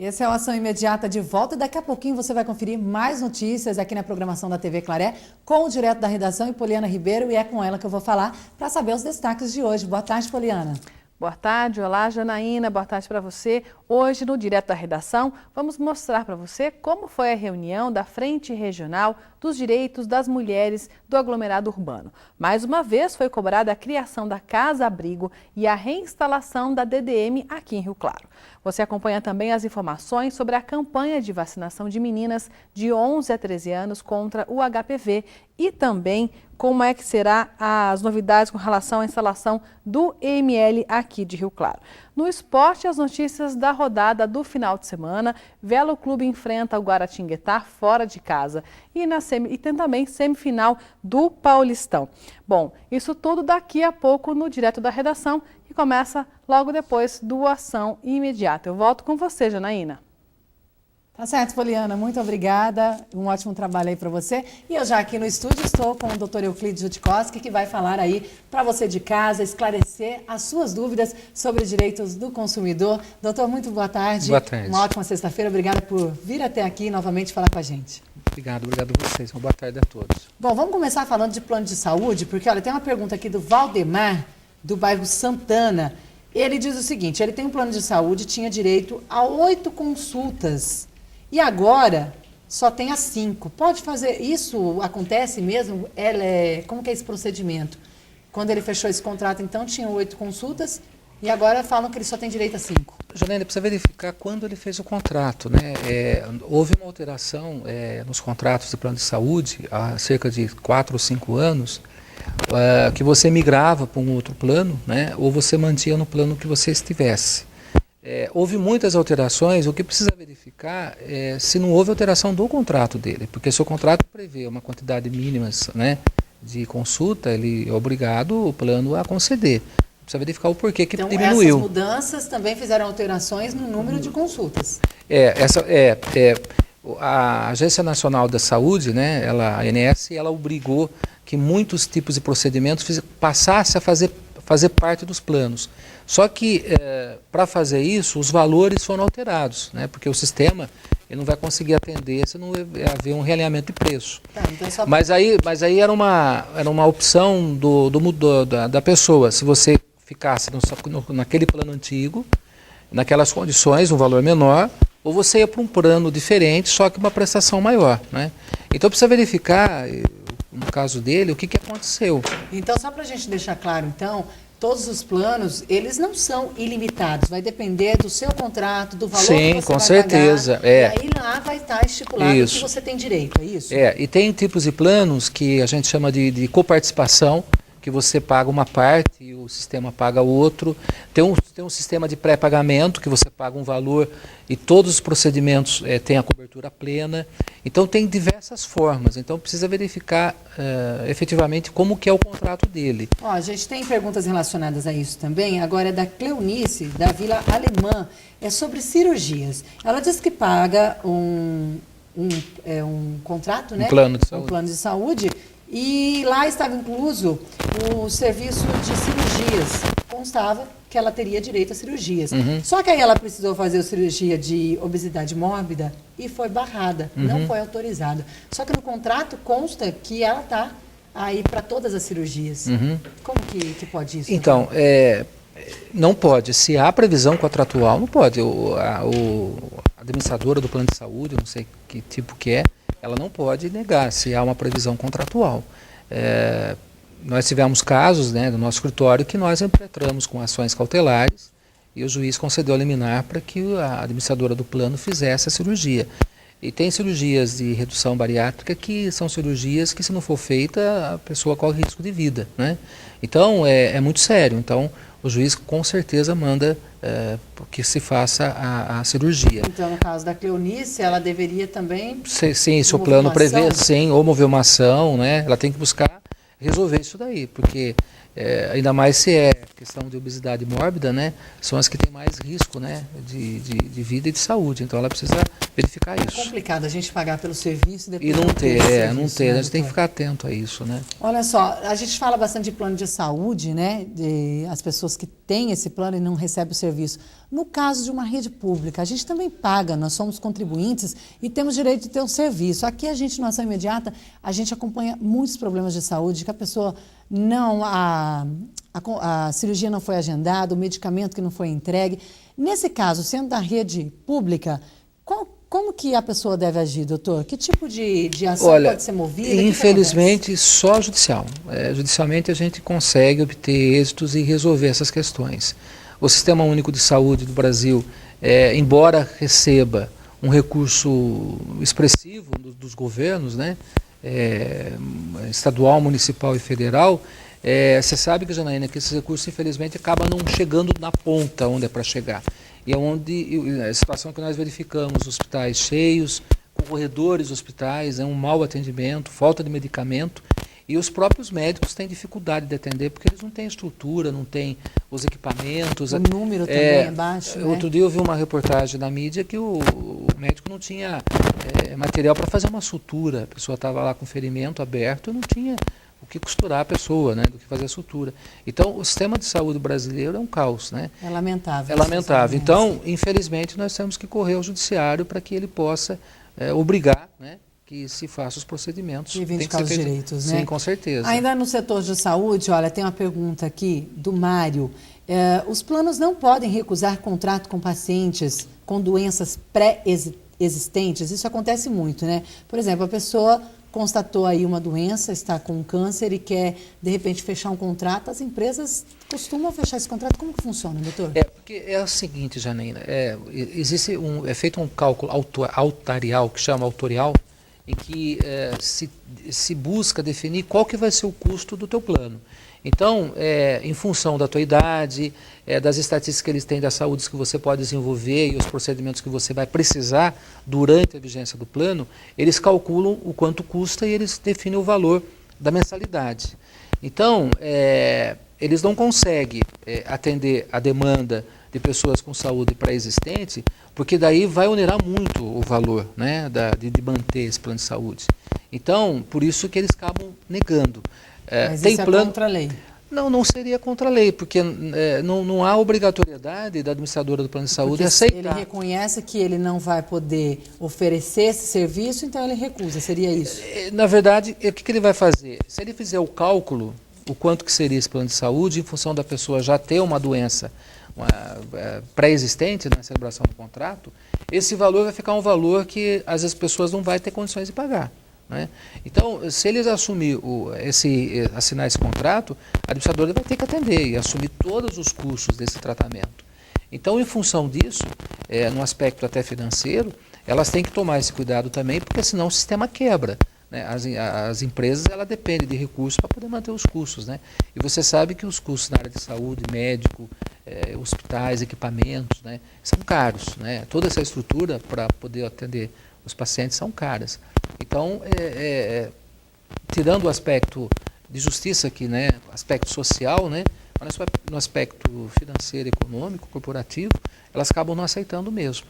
Esse é o Ação Imediata de volta e daqui a pouquinho você vai conferir mais notícias aqui na programação da TV Claré com o direto da redação e Poliana Ribeiro, e é com ela que eu vou falar para saber os destaques de hoje. Boa tarde, Poliana. Boa tarde, olá Janaína, boa tarde para você. Hoje no Direto da Redação vamos mostrar para você como foi a reunião da Frente Regional dos Direitos das Mulheres do Aglomerado Urbano. Mais uma vez foi cobrada a criação da Casa Abrigo e a reinstalação da DDM aqui em Rio Claro. Você acompanha também as informações sobre a campanha de vacinação de meninas de 11 a 13 anos contra o HPV e também como é que será as novidades com relação à instalação do EML aqui de Rio Claro. No esporte, as notícias da rodada do final de semana. Velo Clube enfrenta o Guaratinguetá fora de casa e tem também semifinal do Paulistão. Bom, isso tudo daqui a pouco no Direto da Redação, que começa logo depois do Ação Imediata. Eu volto com você, Janaína. Tá certo, Poliana, muito obrigada, um ótimo trabalho aí para você. E eu já aqui no estúdio estou com o Dr. Euclides Jutkowski, que vai falar aí para você de casa, esclarecer as suas dúvidas sobre direitos do consumidor. Doutor, muito boa tarde. Boa tarde. Uma ótima sexta-feira, obrigada por vir até aqui novamente falar com a gente. Obrigado a vocês. Uma boa tarde a todos. Bom, vamos começar falando de plano de saúde, porque olha, tem uma pergunta aqui do Valdemar, do bairro Santana. Ele diz o seguinte, ele tem um plano de saúde, tinha direito a 8 consultas. E agora só tem as 5. Pode fazer isso? Acontece mesmo? Como que é esse procedimento? Quando ele fechou esse contrato, então, tinha 8 consultas e agora falam que ele só tem direito a 5. Janaína, precisa verificar quando ele fez o contrato, né? Houve uma alteração nos contratos de plano de saúde há cerca de 4 ou 5 anos, que você migrava para um outro plano, né? Ou você mantinha no plano que você estivesse. Houve muitas alterações, o que precisa verificar é se não houve alteração do contrato dele, porque se o contrato prevê uma quantidade mínima, né, de consulta, ele é obrigado o plano a conceder. Precisa verificar o porquê que então, diminuiu. Essas mudanças também fizeram alterações no número de consultas. A Agência Nacional da Saúde, né, a ANS, ela obrigou que muitos tipos de procedimentos passassem a fazer parte dos planos. Só que, para fazer isso, os valores foram alterados, né? Porque o sistema ele não vai conseguir atender se não haver um realinhamento de preço. Tá, então mas aí era uma opção da pessoa. Se você ficasse naquele plano antigo, naquelas condições, um valor menor, ou você ia para um plano diferente, só que uma prestação maior, né? Então precisa verificar, no caso dele, o que aconteceu. Então, só para a gente deixar claro, então, todos os planos, eles não são ilimitados, vai depender do seu contrato, do valor que você vai com certeza, pagar, e aí lá vai estar estipulado que você tem direito, é isso? E tem tipos de planos que a gente chama de coparticipação, que você paga uma parte e o sistema paga outro. Tem um sistema de pré-pagamento, que você paga um valor e todos os procedimentos têm a cobertura plena. Então tem diversas formas, então precisa verificar efetivamente como que é o contrato dele. Ó, a gente tem perguntas relacionadas a isso também, agora é da Cleonice, da Vila Alemã, é sobre cirurgias. Ela diz que paga um contrato, né? Um plano de saúde. Um plano de saúde. E lá estava incluso o serviço de cirurgias. Constava que ela teria direito a cirurgias. Uhum. Só que aí ela precisou fazer a cirurgia de obesidade mórbida e foi barrada, não foi autorizada. Só que no contrato consta que ela está aí para todas as cirurgias. Como que pode isso? Então, não pode. Se há previsão contratual, não pode. A administradora do plano de saúde, eu não sei que tipo que é, ela não pode negar se há uma previsão contratual. Nós tivemos casos, né, do nosso escritório que nós impetramos com ações cautelares e o juiz concedeu a liminar para que a administradora do plano fizesse a cirurgia. E tem cirurgias de redução bariátrica que são cirurgias que, se não for feita, a pessoa corre risco de vida, né? Então, é muito sério. Então, o juiz com certeza manda que se faça a cirurgia. Então, no caso da Cleonice, ela deveria também... Sim, se o plano prevê, sim, ou mover uma ação, né? Ela tem que buscar resolver isso daí, porque ainda mais se é questão de obesidade mórbida, né, são as que têm mais risco, né, de vida e de saúde. Então ela precisa verificar É isso. complicado a gente pagar pelo serviço e depois E não ter, esse não serviço, ter. né, A gente tem que doutor? ficar atento a isso, né? Olha só, a gente fala bastante de plano de saúde, né? De as pessoas que têm esse plano e não recebem o serviço. No caso de uma rede pública, a gente também paga, nós somos contribuintes e temos direito de ter um serviço. Aqui a gente, na ação imediata, a gente acompanha muitos problemas de saúde, que a pessoa não, a cirurgia não foi agendada, o medicamento que não foi entregue. Nesse caso, sendo da rede pública, como que a pessoa deve agir, doutor? Que tipo de ação pode ser movida? Infelizmente, só judicial. Judicialmente a gente consegue obter êxitos e resolver essas questões. O Sistema Único de Saúde do Brasil, embora receba um recurso expressivo dos governos, né, estadual, municipal e federal, você sabe, que, Janaína, que esses recursos, infelizmente, acabam não chegando na ponta onde é para chegar. E é a situação que nós verificamos, hospitais cheios, corredores de hospitais, um mau atendimento, falta de medicamento, e os próprios médicos têm dificuldade de atender, porque eles não têm estrutura, não têm os equipamentos. O número também é baixo, né? Outro dia eu vi uma reportagem na mídia que o médico não tinha material para fazer uma sutura, a pessoa estava lá com ferimento aberto e não tinha o que costurar a pessoa, né, do que fazer a sutura. Então, o sistema de saúde brasileiro é um caos, né? É lamentável. É lamentável. Então, infelizmente, nós temos que correr ao judiciário para que ele possa obrigar, né, que se faça os procedimentos. E reivindicar os direitos, né? Sim, com certeza. Ainda no setor de saúde, olha, tem uma pergunta aqui do Mário. Os planos não podem recusar contrato com pacientes com doenças pré-existentes? Isso acontece muito, né? Por exemplo, a pessoa constatou aí uma doença, está com câncer e quer, de repente, fechar um contrato, as empresas costumam fechar esse contrato. Como que funciona, doutor? Porque é o seguinte, Janaína, é feito um cálculo autorial, que chama autorial, em que se busca definir qual que vai ser o custo do teu plano. Então, em função da tua idade, das estatísticas que eles têm da saúde que você pode desenvolver e os procedimentos que você vai precisar durante a vigência do plano, eles calculam o quanto custa e eles definem o valor da mensalidade. Então, eles não conseguem atender a demanda de pessoas com saúde pré-existente, porque daí vai onerar muito o valor, né, de manter esse plano de saúde. Então, por isso que eles acabam negando. Mas isso é contra a lei? Não seria contra a lei, porque não há obrigatoriedade da administradora do plano de saúde aceitar. Ele reconhece que ele não vai poder oferecer esse serviço, então ele recusa, seria isso? Na verdade, o que ele vai fazer? Se ele fizer o cálculo, o quanto que seria esse plano de saúde, em função da pessoa já ter uma doença pré-existente na celebração do contrato, esse valor vai ficar um valor que às vezes as pessoas não vão ter condições de pagar. Né? Então, se eles assinar esse contrato, a administradora vai ter que atender e assumir todos os custos desse tratamento. Então, em função disso, no aspecto até financeiro, elas têm que tomar esse cuidado também, porque senão o sistema quebra. Né? As empresas dependem de recursos para poder manter os custos. Né? E você sabe que os custos na área de saúde, médico, hospitais, equipamentos, né, são caros. Né? Toda essa estrutura para poder atender os pacientes são caras. Então, tirando o aspecto de justiça aqui, né, aspecto social, né, mas no aspecto financeiro, econômico, corporativo, elas acabam não aceitando mesmo.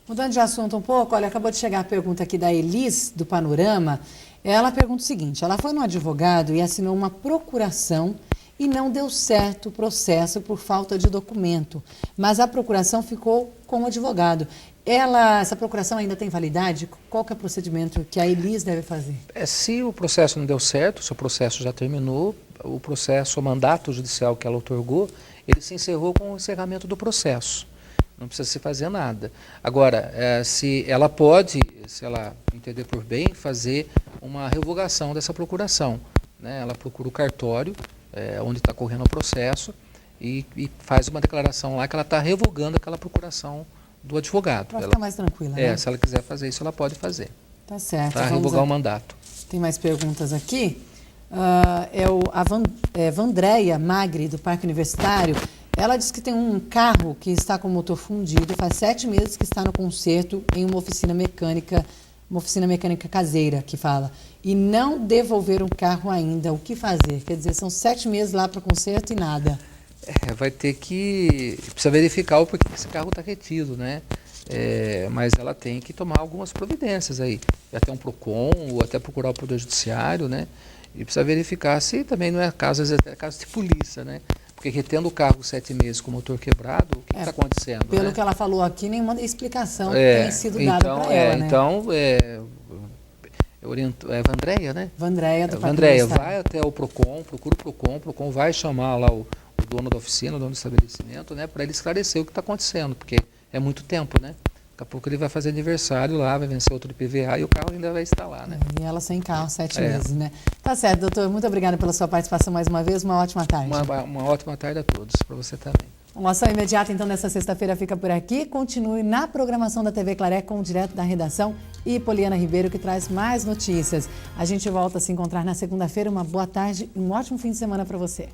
Mudando de assunto um pouco, olha, acabou de chegar a pergunta aqui da Elis, do Panorama. Ela pergunta o seguinte: ela foi no advogado e assinou uma procuração e não deu certo o processo por falta de documento, mas a procuração ficou com o advogado. Essa procuração ainda tem validade? Qual que é o procedimento que a Elis deve fazer? Se o processo não deu certo, se o processo já terminou, o mandato judicial que ela otorgou, ele se encerrou com o encerramento do processo. Não precisa se fazer nada. Agora, se ela pode, se ela entender por bem, fazer uma revogação dessa procuração. Né? Ela procura o cartório, onde está correndo o processo, e faz uma declaração lá que ela está revogando aquela procuração do advogado. Para ficar mais tranquila, né? Se ela quiser fazer isso, ela pode fazer. Tá certo. Para revogar o mandato. Tem mais perguntas aqui. A Vandréia Magri, do Parque Universitário, ela diz que tem um carro que está com o motor fundido, faz 7 meses que está no conserto em uma oficina mecânica uma oficina mecânica caseira, que fala, e não devolver um carro ainda, o que fazer? Quer dizer, são 7 meses lá para o conserto e nada. Vai ter que... Precisa verificar o porquê que esse carro está retido, né? Mas ela tem que tomar algumas providências aí. Até um PROCON, ou até procurar o Poder Judiciário, né? E precisa verificar se também não é caso, às vezes é caso de polícia, né? Porque retendo o carro 7 meses com o motor quebrado, o que está acontecendo? Pelo que ela falou aqui, nenhuma explicação tem sido dada para ela, né? Então, Vandréia, né? Vandréia, do Vandréia, vai até o PROCON, procura o PROCON vai chamar lá o dono da oficina, o dono do estabelecimento, né? Para ele esclarecer o que está acontecendo, porque é muito tempo, né? Daqui a pouco ele vai fazer aniversário lá, vai vencer outro IPVA e o carro ainda vai estar lá, né? E ela sem carro, 7 meses, né? Tá certo, doutor. Muito obrigada pela sua participação mais uma vez. Uma ótima tarde. Uma ótima tarde a todos, para você também. A ação imediata, então, nessa sexta-feira fica por aqui. Continue na programação da TV Claré com o Direto da Redação e Poliana Ribeiro, que traz mais notícias. A gente volta a se encontrar na segunda-feira. Uma boa tarde e um ótimo fim de semana para você.